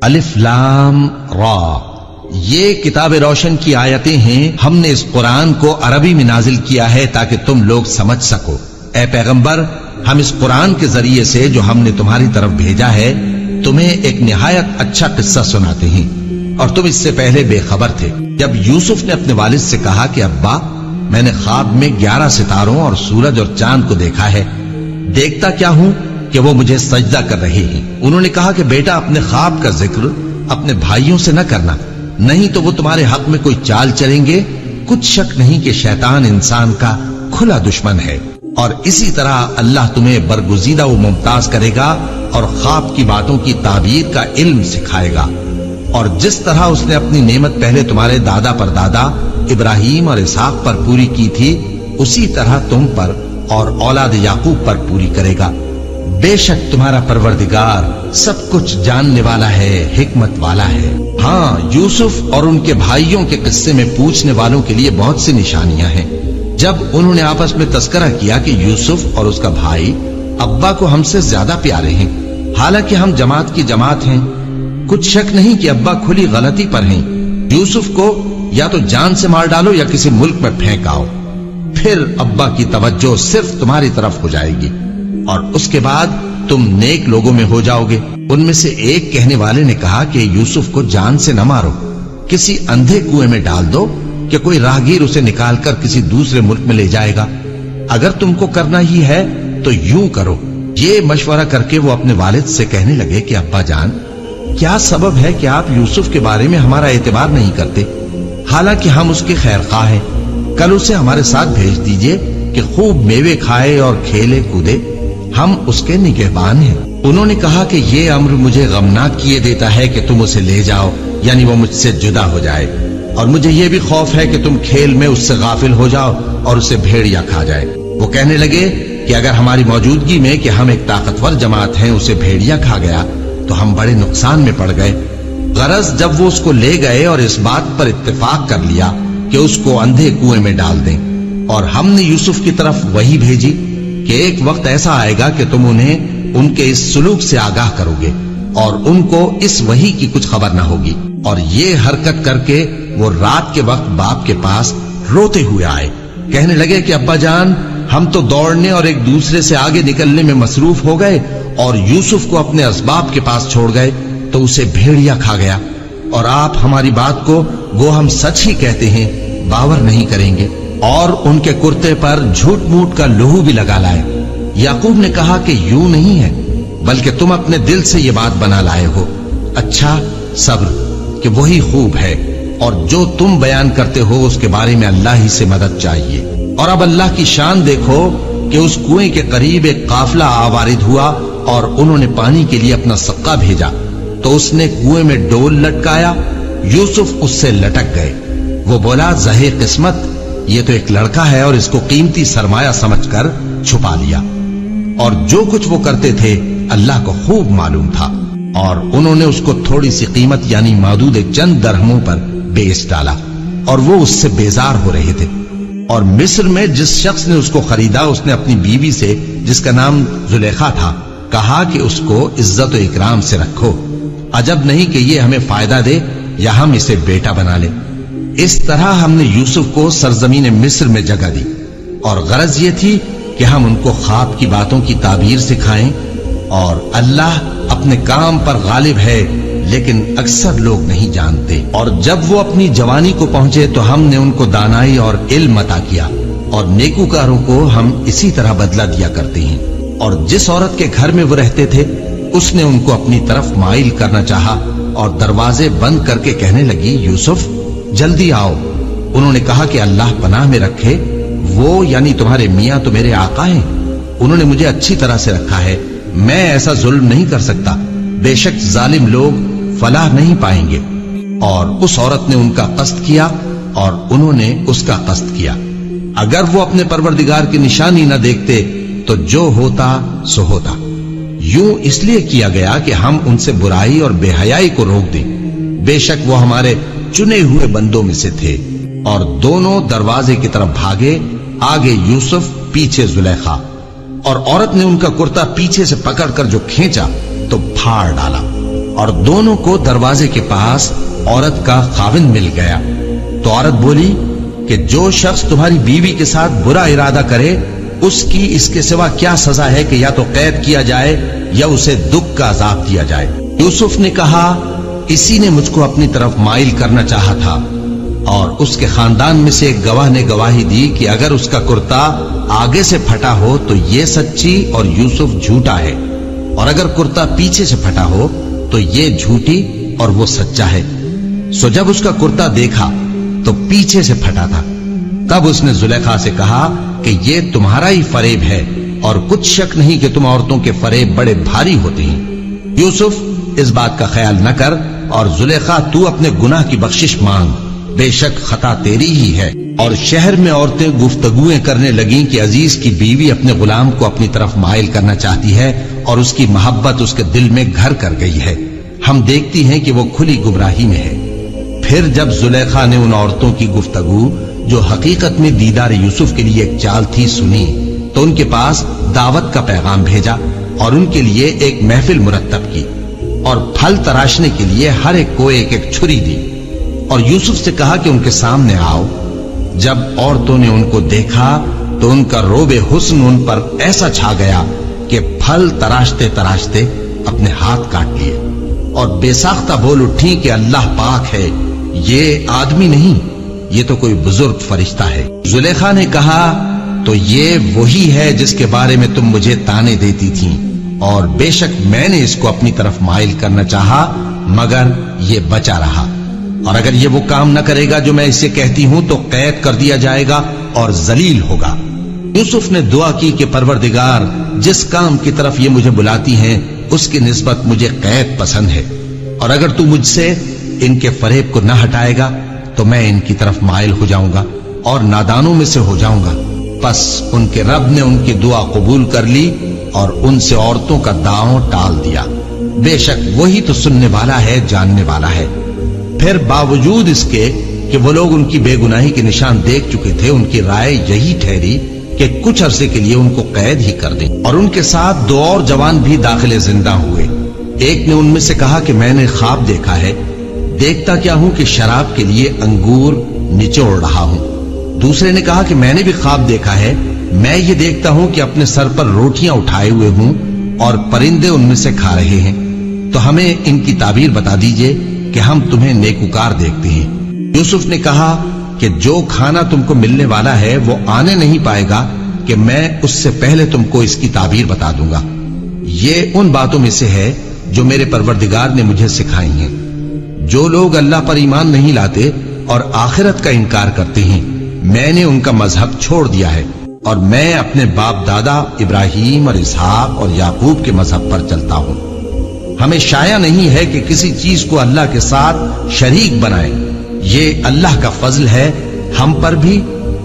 الف لام را، یہ کتاب روشن کی آیتیں ہیں. ہم نے اس قرآن کو عربی میں نازل کیا ہے تاکہ تم لوگ سمجھ سکو. اے پیغمبر، ہم اس قرآن کے ذریعے سے جو ہم نے تمہاری طرف بھیجا ہے تمہیں ایک نہایت اچھا قصہ سناتے ہیں، اور تم اس سے پہلے بے خبر تھے. جب یوسف نے اپنے والد سے کہا کہ ابا، میں نے خواب میں 11 ستاروں اور سورج اور چاند کو دیکھا ہے، دیکھتا کیا ہوں کہ وہ مجھے سجدہ کر رہے ہیں. انہوں نے کہا کہ بیٹا، اپنے خواب کا ذکر اپنے بھائیوں سے نہ کرنا، نہیں تو وہ تمہارے حق میں کوئی چال چلیں گے. کچھ شک نہیں کہ شیطان انسان کا کھلا دشمن ہے، اور اسی طرح اللہ تمہیں برگزیدہ و ممتاز کرے گا اور خواب کی باتوں کی تعبیر کا علم سکھائے گا. اور جس طرح اس نے اپنی نعمت پہلے تمہارے دادا پر دادا ابراہیم اور اسحاق پر پوری کی تھی، اسی طرح تم پر اور اولاد یعقوب پر پوری کرے گا. بے شک تمہارا پروردگار سب کچھ جاننے والا ہے، حکمت والا ہے. ہاں، یوسف اور ان کے بھائیوں کے قصے میں پوچھنے والوں کے لیے بہت سی نشانیاں ہیں. جب انہوں نے آپس میں تذکرہ کیا کہ یوسف اور اس کا بھائی ابا کو ہم سے زیادہ پیارے ہیں، حالانکہ ہم جماعت کی جماعت ہیں، کچھ شک نہیں کہ ابا کھلی غلطی پر ہیں. یوسف کو یا تو جان سے مار ڈالو یا کسی ملک میں پھینک آؤ، پھر ابا کی توجہ صرف تمہاری طرف ہو جائے گی، اور اس کے بعد تم نیک لوگوں میں ہو جاؤ گے. ان میں سے ایک کہنے والے نے کہا کہ یوسف کو جان سے نہ مارو، کسی اندھے کنویں میں ڈال دو کہ کوئی راہگیر اسے نکال کر کسی دوسرے ملک میں لے جائے گا. اگر تم کو کرنا ہی ہے تو یوں کرو. یہ مشورہ کر کے وہ اپنے والد سے کہنے لگے کہ ابا جان، کیا سبب ہے کہ آپ یوسف کے بارے میں ہمارا اعتبار نہیں کرتے، حالانکہ ہم اس کے خیر خواہ ہیں. کل اسے ہمارے ساتھ بھیج دیجئے کہ خوب میوے کھائے اور کھیلے کودے، ہم اس کے نگہبان ہیں. انہوں نے کہا کہ یہ امر مجھے غمناک کیے دیتا ہے کہ تم اسے لے جاؤ، یعنی وہ مجھ سے جدا ہو جائے، اور مجھے یہ بھی خوف ہے کہ تم کھیل میں اس سے غافل ہو جاؤ اور اسے بھیڑیا کھا جائے. وہ کہنے لگے کہ اگر ہماری موجودگی میں کہ ہم ایک طاقتور جماعت ہیں اسے بھیڑیا کھا گیا تو ہم بڑے نقصان میں پڑ گئے. غرض جب وہ اس کو لے گئے اور اس بات پر اتفاق کر لیا کہ اس کو اندھے کنویں میں ڈال دیں، اور ہم نے یوسف کی طرف وحی بھیجی کہ ایک وقت ایسا آئے گا کہ تم انہیں ان کے اس سلوک سے آگاہ کرو گے، اور ان کو اس وحی کی کچھ خبر نہ ہوگی. اور یہ حرکت کر کے وہ رات کے وقت باپ کے پاس روتے ہوئے آئے. کہنے لگے کہ ابا جان، ہم تو دوڑنے اور ایک دوسرے سے آگے نکلنے میں مصروف ہو گئے اور یوسف کو اپنے اسباب کے پاس چھوڑ گئے تو اسے بھیڑیا کھا گیا، اور آپ ہماری بات کو گو ہم سچ ہی کہتے ہیں باور نہیں کریں گے. اور ان کے کرتے پر جھوٹ موٹ کا لہو بھی لگا لائے. یعقوب نے کہا کہ یوں نہیں ہے، بلکہ تم اپنے دل سے یہ بات بنا لائے ہو. اچھا، صبر کہ وہی خوب ہے، اور جو تم بیان کرتے ہو اس کے بارے میں اللہ ہی سے مدد چاہیے. اور اب اللہ کی شان دیکھو کہ اس کنویں کے قریب ایک قافلہ آوارد ہوا اور انہوں نے پانی کے لیے اپنا سقا بھیجا، تو اس نے کنویں میں ڈول لٹکایا. یوسف اس سے لٹک گئے. وہ بولا، زہے قسمت، یہ تو ایک لڑکا ہے، اور اس کو قیمتی سرمایہ سمجھ کر چھپا لیا. اور جو کچھ وہ کرتے تھے اللہ کو خوب معلوم تھا، اور انہوں نے اس کو تھوڑی سی قیمت یعنی معدود چند درہموں پر بیچ ڈالا، اور وہ اس سے بیزار ہو رہے تھے. اور مصر میں جس شخص نے اس کو خریدا، اس نے اپنی بیوی سے جس کا نام زلیخا تھا کہا کہ اس کو عزت و اکرام سے رکھو، عجب نہیں کہ یہ ہمیں فائدہ دے یا ہم اسے بیٹا بنا لیں. اس طرح ہم نے یوسف کو سرزمین مصر میں جگہ دی، اور غرض یہ تھی کہ ہم ان کو خواب کی باتوں کی تعبیر سکھائیں. اور اللہ اپنے کام پر غالب ہے، لیکن اکثر لوگ نہیں جانتے. اور جب وہ اپنی جوانی کو پہنچے تو ہم نے ان کو دانائی اور علم عطا کیا، اور نیکوکاروں کو ہم اسی طرح بدلہ دیا کرتے ہیں. اور جس عورت کے گھر میں وہ رہتے تھے اس نے ان کو اپنی طرف مائل کرنا چاہا، اور دروازے بند کر کے کہنے لگی، یوسف جلدی آؤ. انہوں نے کہا کہ اللہ پناہ میں رکھے، وہ یعنی تمہارے میاں تو میرے آقا ہیں، انہوں نے مجھے اچھی طرح سے رکھا ہے، میں ایسا ظلم نہیں کر سکتا. بے شک ظالم لوگ فلاح نہیں پائیں گے. اور اس عورت نے ان کا قصد کیا اور انہوں نے اس کا قصد کیا. اگر وہ اپنے پروردگار کی نشانی نہ دیکھتے تو جو ہوتا سو ہوتا. یوں اس لیے کیا گیا کہ ہم ان سے برائی اور بے حیائی کو روک دیں. بے شک وہ ہمارے چنے ہوئے بندوں میں سے تھے. اور دونوں دروازے کی طرف بھاگے، آگے یوسف پیچھے زلیخا. اور عورت نے ان کا کرتا پیچھے سے پکڑ کر جو کھینچا تو پھاڑ ڈالا. اور دونوں کو دروازے کے پاس عورت کا خاوند مل گیا۔ تو عورت بولی کہ جو شخص تمہاری بیوی کے ساتھ برا ارادہ کرے اس کی اس کے سوا کیا سزا ہے کہ یا تو قید کیا جائے یا اسے دکھ کا عذاب دیا جائے۔ یوسف نے کہا اسی نے مجھ کو اپنی طرف مائل کرنا چاہا تھا، اور اس کے خاندان میں سے ایک گواہ نے گواہی دی کہ اگر اس کا کرتا آگے سے پھٹا ہو تو یہ سچی اور یوسف جھوٹا ہے، اور اگر کرتا پیچھے سے پھٹا ہو تو یہ جھوٹی اور وہ سچا ہے۔ سو جب اس کا کرتا دیکھا تو پیچھے سے پھٹا تھا، تب اس نے زلیخا سے کہا کہ یہ تمہارا ہی فریب ہے، اور کچھ شک نہیں کہ تم عورتوں کے فریب بڑے بھاری ہوتے ہیں۔ یوسف اس بات کا خیال نہ کر، اور زلیخا تو اپنے گناہ کی بخشش مانگ، بے شک خطا تیری ہی ہے۔ اور شہر میں عورتیں گفتگویں کرنے لگیں کہ عزیز کی بیوی اپنے غلام کو اپنی طرف مائل کرنا چاہتی ہے اور اس کی محبت اس کے دل میں گھر کر گئی ہے، ہم دیکھتی ہیں کہ وہ کھلی گمراہی میں ہے۔ پھر جب زلیخا نے ان عورتوں کی گفتگو جو حقیقت میں دیدار یوسف کے لیے ایک چال تھی سنی، تو ان کے پاس دعوت کا پیغام بھیجا اور ان کے لیے ایک محفل مرتب کی، اور پھل تراشنے کے لیے ہر ایک کو ایک ایک چھری دی، اور یوسف سے کہا کہ ان کے سامنے آؤ۔ جب عورتوں نے ان کو دیکھا تو ان کا روب حسن ان پر ایسا چھا گیا کہ پھل تراشتے تراشتے اپنے ہاتھ کاٹ لیے، اور بے ساختہ بول اٹھی کہ اللہ پاک ہے، یہ آدمی نہیں، یہ تو کوئی بزرگ فرشتہ ہے۔ زلیخا نے کہا تو یہ وہی ہے جس کے بارے میں تم مجھے تانے دیتی تھیں، اور بے شک میں نے اس کو اپنی طرف مائل کرنا چاہا مگر یہ بچا رہا، اور اگر یہ وہ کام نہ کرے گا جو میں اسے کہتی ہوں تو قید کر دیا جائے گا اور ذلیل ہوگا۔ یوسف نے دعا کی کہ پروردگار جس کام کی طرف یہ مجھے بلاتی ہیں اس کی نسبت مجھے قید پسند ہے، اور اگر تو مجھ سے ان کے فریب کو نہ ہٹائے گا تو میں ان کی طرف مائل ہو جاؤں گا اور نادانوں میں سے ہو جاؤں گا۔ پس ان کے رب نے ان کی دعا قبول کر لی اور ان سے عورتوں کا داؤں ٹال دیا، بے شک وہی تو سننے والا ہے، جاننے والا ہے۔ پھر باوجود اس کے کہ وہ لوگ ان کی بے گناہی کے نشان دیکھ چکے تھے، ان کی رائے یہی ٹھہری کہ کچھ عرصے کے لیے ان کو قید ہی کر دیں، اور ان کے ساتھ دو اور جوان بھی داخل زندہ ہوئے۔ ایک نے ان میں سے کہا کہ میں نے خواب دیکھا ہے، دیکھتا کیا ہوں کہ شراب کے لیے انگور نچوڑ رہا ہوں۔ دوسرے نے کہا کہ میں نے بھی خواب دیکھا ہے، میں یہ دیکھتا ہوں کہ اپنے سر پر روٹیاں اٹھائے ہوئے ہوں اور پرندے ان میں سے کھا رہے ہیں، تو ہمیں ان کی تعبیر بتا دیجئے کہ ہم تمہیں نیکوکار دیکھتے ہیں۔ یوسف نے کہا کہ جو کھانا تم کو ملنے والا ہے وہ آنے نہیں پائے گا کہ میں اس سے پہلے تم کو اس کی تعبیر بتا دوں گا۔ یہ ان باتوں میں سے ہے جو میرے پروردگار نے مجھے سکھائی ہیں۔ جو لوگ اللہ پر ایمان نہیں لاتے اور آخرت کا انکار کرتے ہیں، میں نے ان کا مذہب چھوڑ دیا ہے، اور میں اپنے باپ دادا ابراہیم اور اسحاق اور یعقوب کے مذہب پر چلتا ہوں۔ ہمیں شایع نہیں ہے کہ کسی چیز کو اللہ کے ساتھ شریک بنائیں، یہ اللہ کا فضل ہے ہم پر بھی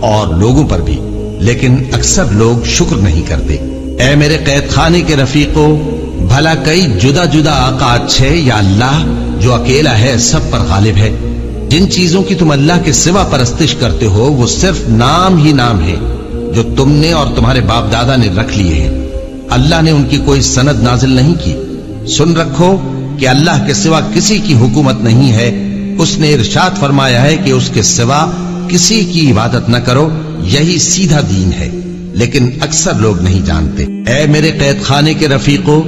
اور لوگوں پر بھی، لیکن اکثر لوگ شکر نہیں کرتے۔ اے میرے قید خانے کے رفیقوں، بھلا کئی جدا جدا آقا اچھے یا اللہ جو اکیلا ہے سب پر غالب ہے؟ جن چیزوں کی تم اللہ کے سوا پرستش کرتے ہو وہ صرف نام ہی نام ہے جو تم نے اور تمہارے باپ دادا نے رکھ لیے ہیں، اللہ نے ان کی کوئی سند نازل نہیں کی۔ سن رکھو کہ اللہ کے سوا کسی کی حکومت نہیں ہے، اس نے ارشاد فرمایا ہے کہ اس کے سوا کسی کی عبادت نہ کرو، یہی سیدھا دین ہے، لیکن اکثر لوگ نہیں جانتے۔ اے میرے قید خانے کے رفیقوں،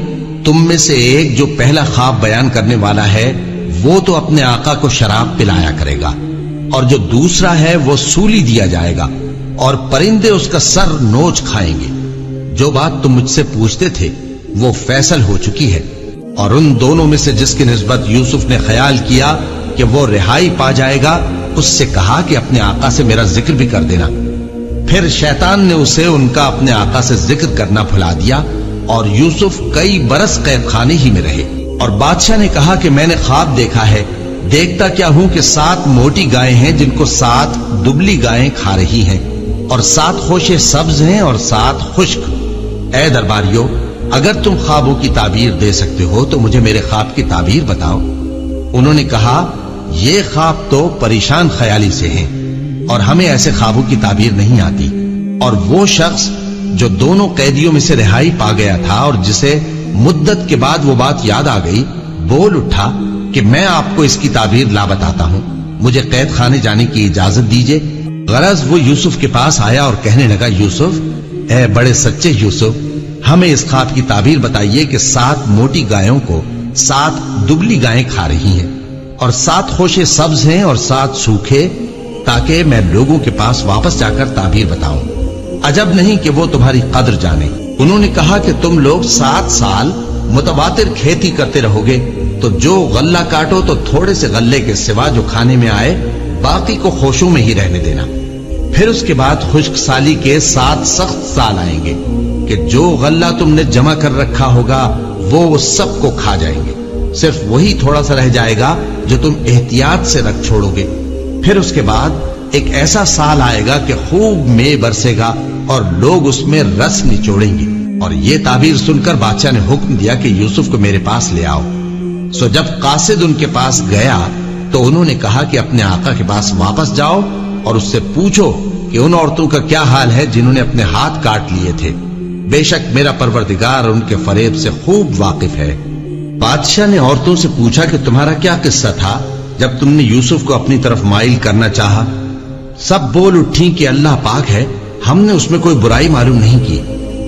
تم میں سے ایک جو پہلا خواب بیان کرنے والا ہے وہ تو اپنے آقا کو شراب پلایا کرے گا، اور جو دوسرا ہے وہ سولی دیا جائے گا، اور پرندے اس کا سر نوچ کھائیں گے۔ جو بات تم مجھ سے پوچھتے تھے وہ فیصل ہو چکی ہے، اور ان دونوں میں سے جس کی نسبت یوسف نے خیال کیا کہ وہ رہائی پا جائے گا، اس سے کہا کہ اپنے آقا سے میرا ذکر بھی کر دینا۔ پھر شیطان نے اسے ان کا اپنے آقا سے ذکر کرنا بھلا دیا، اور یوسف کئی برس قید خانے ہی میں رہے۔ اور بادشاہ نے کہا کہ میں نے خواب دیکھا ہے، دیکھتا کیا ہوں کہ 7 موٹی گائیں ہیں جن کو 7 دبلی گائیں کھا رہی ہیں، اور 7 خوشے سبز ہیں اور 7 خشک۔ اے درباریو، اگر تم خوابوں کی تعبیر دے سکتے ہو تو مجھے میرے خواب کی تعبیر بتاؤ۔ انہوں نے کہا یہ خواب تو پریشان خیالی سے ہیں، اور ہمیں ایسے خوابوں کی تعبیر نہیں آتی۔ اور وہ شخص جو دونوں قیدیوں میں سے رہائی پا گیا تھا اور جسے مدت کے بعد وہ بات یاد آ گئی، بول اٹھا کہ میں آپ کو اس کی تعبیر لا بتاتا ہوں، مجھے قید خانے جانے کی اجازت دیجیے۔ غرض وہ یوسف کے پاس آیا اور کہنے لگا، یوسف، اے بڑے سچے یوسف، ہمیں اس خواب کی تعبیر بتائیے کہ 7 موٹی گایوں کو 7 دبلی گائیں کھا رہی ہیں، اور 7 خوشے سبز ہیں اور 7 سوکھے، تاکہ میں لوگوں کے پاس واپس جا کر تعبیر بتاؤں۔ عجب نہیں کہ وہ تمہاری قدر جانے۔ انہوں نے کہا کہ تم لوگ 7 سال متواتر کھیتی کرتے رہو گے، تو جو غلہ کاٹو تو تھوڑے سے غلے کے سوا جو کھانے میں آئے باقی کو خوشوں میں ہی رہنے دینا۔ پھر اس کے بعد خشک سالی کے 7 سخت سال آئیں گے کہ جو غلہ تم نے جمع کر رکھا ہوگا وہ سب کو کھا جائیں گے، صرف وہی تھوڑا سا رہ جائے گا جو تم احتیاط سے رکھ چھوڑو گے۔ پھر اس کے بعد ایک ایسا سال آئے گا کہ خوب مے برسے گا اور لوگ اس میں رس نچوڑیں گے۔ اور یہ تعبیر سن کر بادشاہ نے حکم دیا کہ یوسف کو میرے پاس لے آؤ۔ سو جب قاصد ان کے پاس گیا تو انہوں نے کہا کہ اپنے آقا کے پاس واپس جاؤ اور اس سے پوچھو کہ ان عورتوں کا کیا حال ہے جنہوں نے اپنے ہاتھ کاٹ لیے تھے، بے شک میرا پروردگار ان کے فریب سے خوب واقف ہے۔ بادشاہ نے عورتوں سے پوچھا کہ تمہارا کیا قصہ تھا جب تم نے یوسف کو اپنی طرف مائل کرنا چاہا؟ سب بول اٹھی کہ اللہ پاک ہے، ہم نے اس میں کوئی برائی معلوم نہیں کی۔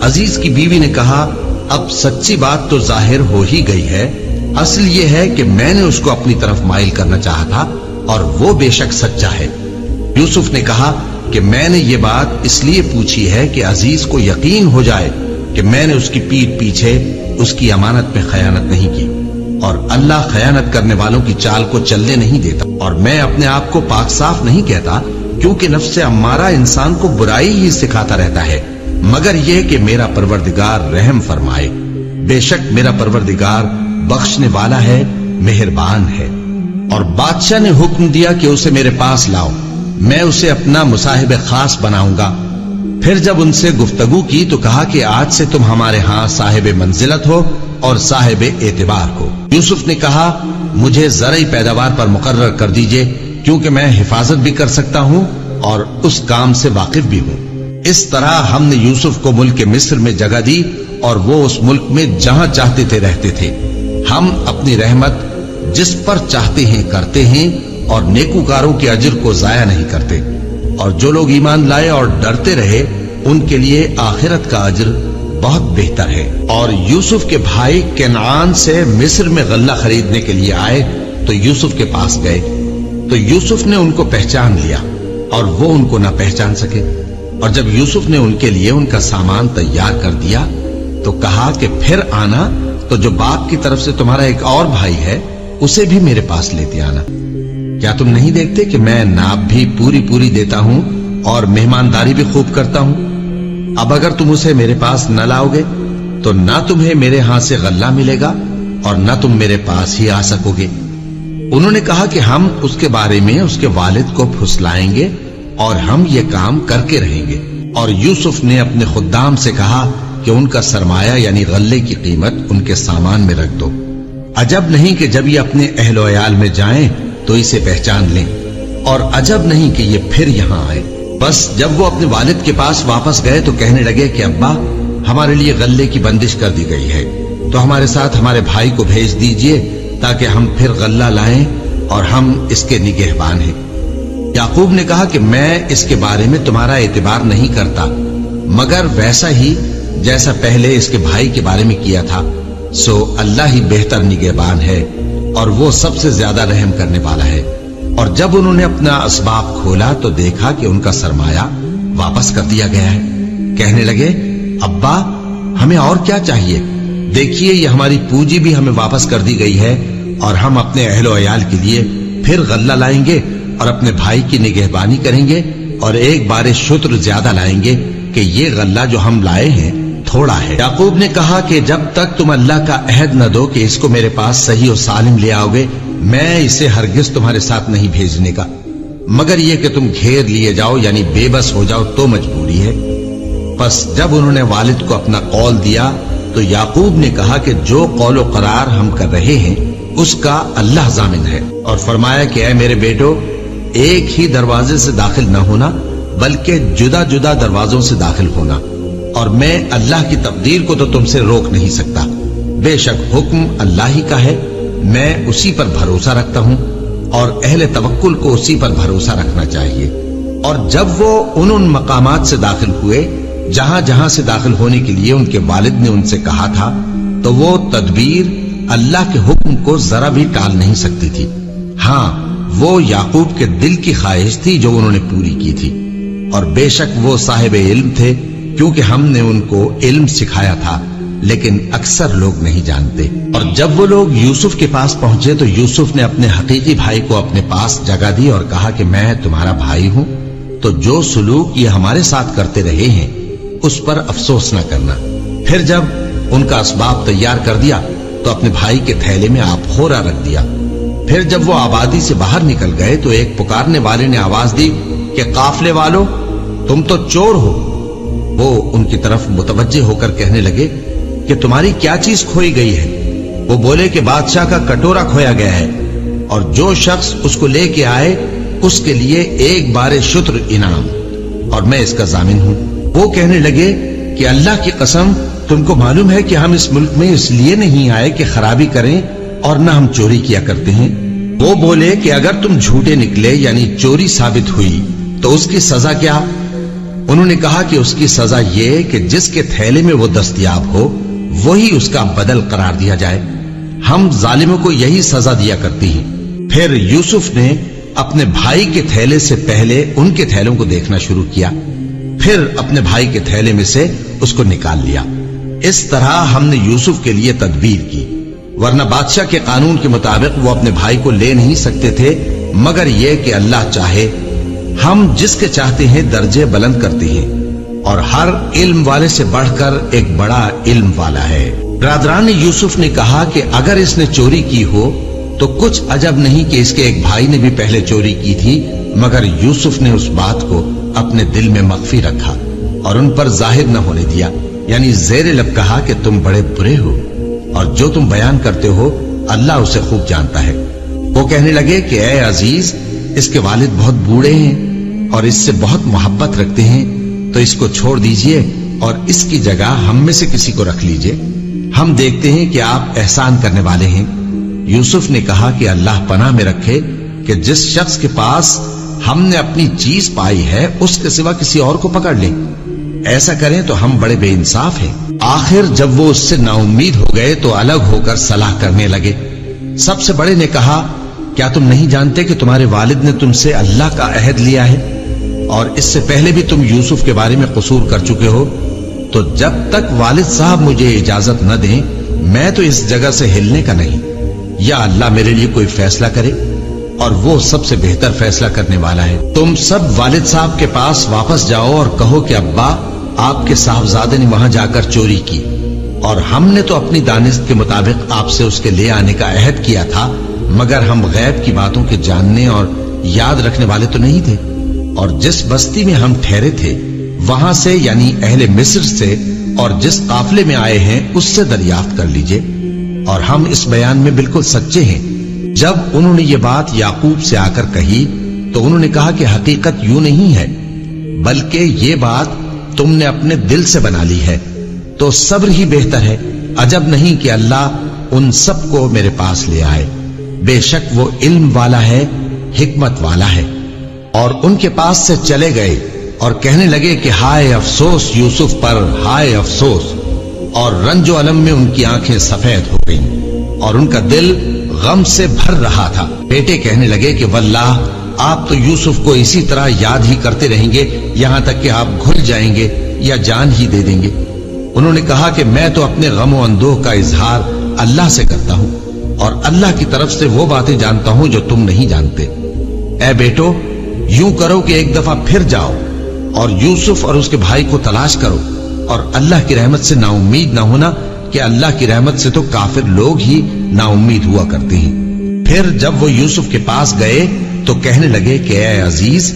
عزیز کی بیوی نے کہا، اب سچی بات تو ظاہر ہو ہی گئی ہے، اصل یہ ہے کہ میں نے اس کو اپنی طرف مائل کرنا چاہا تھا اور وہ بے شک سچا ہے۔ یوسف نے کہا کہ میں نے یہ بات اس لیے پوچھی ہے کہ عزیز کو یقین ہو جائے کہ میں نے اس کی پیٹھ پیچھے اس کی امانت میں خیانت نہیں کی، اور اللہ خیانت کرنے والوں کی چال کو چلنے نہیں دیتا، اور میں اپنے آپ کو پاک صاف نہیں کہتا، کیونکہ نفس امارہ انسان کو برائی ہی سکھاتا رہتا ہے، مگر یہ کہ میرا پروردگار رحم فرمائے، بے شک میرا پروردگار بخشنے والا ہے، مہربان ہے۔ اور بادشاہ نے حکم دیا کہ اسے میرے پاس لاؤ، میں اسے اپنا مصاحب خاص بناؤں گا۔ پھر جب ان سے گفتگو کی تو کہا کہ آج سے تم ہمارے ہاں صاحب منزلت ہو اور صاحب اعتبار ہو۔ یوسف نے کہا، مجھے زرعی پیداوار پر مقرر کر دیجئے، کیونکہ میں حفاظت بھی کر سکتا ہوں اور اس کام سے واقف بھی ہوں۔ اس طرح ہم نے یوسف کو ملک مصر میں جگہ دی اور وہ اس ملک میں جہاں چاہتے تھے رہتے تھے۔ ہم اپنی رحمت جس پر چاہتے ہیں کرتے ہیں اور نیکوکاروں کے اجر کو ضائع نہیں کرتے، اور جو لوگ ایمان لائے اور ڈرتے رہے ان کے لیے آخرت کا اجر بہت بہتر ہے۔ اور یوسف کے بھائی کنعان سے مصر میں غلہ خریدنے کے لیے آئے تو یوسف کے پاس گئے، تو یوسف نے ان کو پہچان لیا اور وہ ان کو نہ پہچان سکے۔ اور جب یوسف نے ان کے لیے ان کا سامان تیار کر دیا تو کہا کہ پھر آنا تو جو باپ کی طرف سے تمہارا ایک اور بھائی ہے اسے بھی میرے پاس لیتے آنا۔ کیا تم نہیں دیکھتے کہ میں ناب بھی پوری دیتا ہوں اور مہمانداری بھی خوب کرتا ہوں؟ اب اگر تم اسے میرے پاس نہ لاؤ گے تو نہ تمہیں میرے ہاں سے غلہ ملے گا اور نہ تم میرے پاس ہی آ سکو گے۔ انہوں نے کہا کہ ہم اس کے بارے میں اس کے والد کو پھسلائیں گے اور ہم یہ کام کر کے رہیں گے۔ اور یوسف نے اپنے خدام سے کہا کہ ان کا سرمایہ یعنی غلے کی قیمت ان کے سامان میں رکھ دو۔ عجب نہیں کہ جب یہ اپنے اہل و عیال میں جائیں تو اسے پہچان لیں، اور عجب نہیں کہ یہ پھر یہاں آئے۔ بس جب وہ اپنے والد کے پاس واپس گئے تو کہنے لگے کہ ابا، ہمارے لیے غلے کی بندش کر دی گئی ہے، تو ہمارے ساتھ ہمارے بھائی کو بھیج دیجئے تاکہ ہم پھر غلہ لائیں اور ہم اس کے نگہبان ہیں۔ یعقوب نے کہا کہ میں اس کے بارے میں تمہارا اعتبار نہیں کرتا، مگر ویسا ہی جیسا پہلے اس کے بھائی کے بارے میں کیا تھا، سو اللہ ہی بہتر نگہبان ہے اور وہ سب سے زیادہ رحم کرنے والا ہے۔ اور جب انہوں نے اپنا اسباب کھولا تو دیکھا کہ ان کا سرمایہ واپس کر دیا گیا ہے۔ کہنے لگے، ابا ہمیں اور کیا چاہیے؟ دیکھیے یہ ہماری پونجی بھی ہمیں واپس کر دی گئی ہے، اور ہم اپنے اہل و عیال کے لیے پھر غلہ لائیں گے اور اپنے بھائی کی نگہبانی کریں گے، اور ایک بار شتر زیادہ لائیں گے کہ یہ غلہ جو ہم لائے ہیں تھوڑا ہے۔ یعقوب نے کہا کہ جب تک تم اللہ کا عہد نہ دو کہ اس کو میرے پاس صحیح و سالم لے آؤ گے، میں اسے ہرگز تمہارے ساتھ نہیں بھیجنے کا، مگر یہ کہ تم گھیر لیے جاؤ یعنی بے بس ہو جاؤ تو مجبوری ہے۔ پس جب انہوں نے والد کو اپنا قول دیا تو یعقوب نے کہا کہ جو قول و قرار ہم کر رہے ہیں اس کا اللہ ضامن ہے، اور فرمایا کہ اے میرے بیٹو، ایک ہی دروازے سے داخل نہ ہونا بلکہ جدا جدا دروازوں سے داخل ہونا، اور میں اللہ کی تقدیر کو تو تم سے روک نہیں سکتا، بے شک حکم اللہ ہی کا ہے، میں اسی پر بھروسہ رکھتا ہوں اور اہل توکل کو اسی پر بھروسہ رکھنا چاہیے۔ اور جب وہ ان مقامات سے داخل ہوئے جہاں جہاں سے داخل ہونے کے لیے ان کے والد نے ان سے کہا تھا، تو وہ تدبیر اللہ کے حکم کو ذرا بھی ٹال نہیں سکتی تھی۔ ہاں، وہ یعقوب کے دل کی خواہش تھی جو انہوں نے پوری کی تھی، اور بے شک وہ صاحب علم تھے، کیونکہ ہم نے ان کو علم سکھایا تھا، لیکن اکثر لوگ نہیں جانتے۔ اور جب وہ لوگ یوسف کے پاس پہنچے تو یوسف نے اپنے حقیقی بھائی کو اپنے پاس جگہ دی اور کہا کہ میں تمہارا بھائی ہوں، تو جو سلوک یہ ہمارے ساتھ کرتے رہے ہیں اس پر افسوس نہ کرنا۔ پھر جب ان کا اسباب تیار کر دیا تو اپنے بھائی کے تھیلے میں آبخورا رکھ دیا۔ پھر جب وہ آبادی سے باہر نکل گئے تو ایک پکارنے والے نے آواز دی کہ قافلے والو، تم تو چور ہو۔ وہ ان کی طرف متوجہ ہو کر کہنے لگے کہ تمہاری کیا چیز کھوئی گئی ہے؟ وہ بولے کہ بادشاہ کا کٹورا کھویا گیا ہے، اور جو شخص اس کو لے کے آئے اس کے لیے ایک بار شتر انعام، اور میں اس کا ضامن ہوں۔ وہ کہنے لگے کہ اللہ کی قسم، تم کو معلوم ہے کہ ہم اس ملک میں اس لیے نہیں آئے کہ خرابی کریں اور نہ ہم چوری کیا کرتے ہیں۔ وہ بولے کہ اگر تم جھوٹے نکلے یعنی چوری ثابت ہوئی تو اس کی سزا کیا؟ انہوں نے کہا کہ اس کی سزا یہ کہ جس کے تھیلے میں وہ دستیاب ہو وہی اس کا بدل قرار دیا جائے۔ ہم ظالموں کو یہی سزا دیا کرتی ہیں۔ پھر یوسف نے اپنے بھائی کے تھیلے سے پہلے ان کے تھیلوں کو دیکھنا شروع کیا، پھر اپنے بھائی کے تھیلے میں سے اس کو نکال لیا۔ اس طرح ہم نے یوسف کے لیے تدبیر کی، ورنہ بادشاہ کے قانون کے مطابق وہ اپنے بھائی کو لے نہیں سکتے تھے، مگر یہ کہ اللہ چاہے۔ ہم جس کے چاہتے ہیں درجے بلند کرتے ہیں، اور ہر علم والے سے بڑھ کر ایک بڑا علم والا ہے۔ برادران یوسف نے کہا کہ اگر اس نے چوری کی ہو تو کچھ عجب نہیں کہ اس کے ایک بھائی نے بھی پہلے چوری کی تھی، مگر یوسف نے اس بات کو اپنے دل میں مخفی رکھا اور ان پر ظاہر نہ ہونے دیا، یعنی زیر لب کہا کہ تم بڑے برے ہو، اور جو تم بیان کرتے ہو اللہ اسے خوب جانتا ہے۔ وہ کہنے لگے کہ اے عزیز، اس کے والد بہت بوڑھے ہیں اور اس سے بہت محبت رکھتے ہیں، تو اس کو چھوڑ دیجئے اور اس کی جگہ ہم میں سے کسی کو رکھ لیجئے، ہم دیکھتے ہیں کہ آپ احسان کرنے والے ہیں۔ یوسف نے کہا کہ اللہ پناہ میں رکھے کہ جس شخص کے پاس ہم نے اپنی چیز پائی ہے اس کے سوا کسی اور کو پکڑ لیں، ایسا کریں تو ہم بڑے بے انصاف ہیں۔ آخر جب وہ اس سے نا امید ہو گئے تو الگ ہو کر صلاح کرنے لگے۔ سب سے بڑے نے کہا، کیا تم نہیں جانتے کہ تمہارے والد نے تم سے اللہ کا عہد لیا ہے، اور اس سے پہلے بھی تم یوسف کے بارے میں قصور کر چکے ہو؟ تو جب تک والد صاحب مجھے اجازت نہ دیں میں تو اس جگہ سے ہلنے کا نہیں، یا اللہ میرے لیے کوئی فیصلہ کرے، اور وہ سب سے بہتر فیصلہ کرنے والا ہے۔ تم سب والد صاحب کے پاس واپس جاؤ اور کہو کہ ابا، آپ کے صاحبزادے نے وہاں جا کر چوری کی، اور ہم نے تو اپنی دانست کے مطابق آپ سے اس کے لے آنے کا عہد کیا تھا، مگر ہم غیب کی باتوں کے جاننے اور یاد رکھنے والے تو نہیں تھے، اور جس بستی میں ہم ٹھہرے تھے وہاں سے یعنی اہل مصر سے اور جس قافلے میں آئے ہیں اس سے دریافت کر لیجئے، اور ہم اس بیان میں بالکل سچے ہیں۔ جب انہوں نے یہ بات یعقوب سے آ کر کہی تو انہوں نے کہا کہ حقیقت یوں نہیں ہے، بلکہ یہ بات تم نے اپنے دل سے بنا لی ہے، تو صبر ہی بہتر ہے۔ عجب نہیں کہ اللہ ان سب کو میرے پاس لے آئے، بے شک وہ علم والا ہے، حکمت والا ہے۔ اور ان کے پاس سے چلے گئے اور کہنے لگے کہ ہائے افسوس یوسف پر، ہائے افسوس، اور رنج و الم میں ان کی آنکھیں سفید ہو گئیں اور ان کا دل غم سے بھر رہا تھا۔ بیٹے کہنے لگے کہ واللہ آپ تو یوسف کو اسی طرح یاد ہی کرتے رہیں گے یہاں تک کہ آپ گھل جائیں گے یا جان ہی دے دیں گے۔ انہوں نے کہا کہ میں تو اپنے غم و اندوہ کا اظہار اللہ سے کرتا ہوں، اور اللہ کی طرف سے وہ باتیں جانتا ہوں جو تم نہیں جانتے۔ اے بیٹو، یوں کرو کہ ایک دفعہ پھر جاؤ اور یوسف اور اس کے بھائی کو تلاش کرو، اور اللہ کی رحمت سے نا امید نہ ہونا کہ اللہ کی رحمت سے تو کافر لوگ ہی نا امید ہوا کرتے ہیں۔ پھر جب وہ یوسف کے پاس گئے تو کہنے لگے کہ اے عزیز،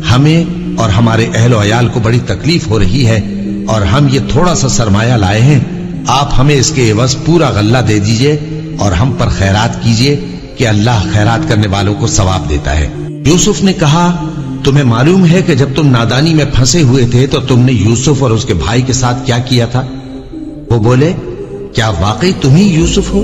ہمیں اور ہمارے اہل و عیال کو بڑی تکلیف ہو رہی ہے، اور ہم یہ تھوڑا سا سرمایہ لائے ہیں، آپ ہمیں اس کے عوض پورا غلہ دے دیجئے اور ہم پر خیرات کیجئے کہ اللہ خیرات کرنے والوں کو ثواب دیتا ہے۔ یوسف نے کہا، تمہیں معلوم ہے کہ جب تم نادانی میں پھنسے ہوئے تھے تو تم نے یوسف اور اس کے بھائی کے ساتھ کیا کیا تھا؟ وہ بولے، کیا واقعی تم ہی یوسف ہو؟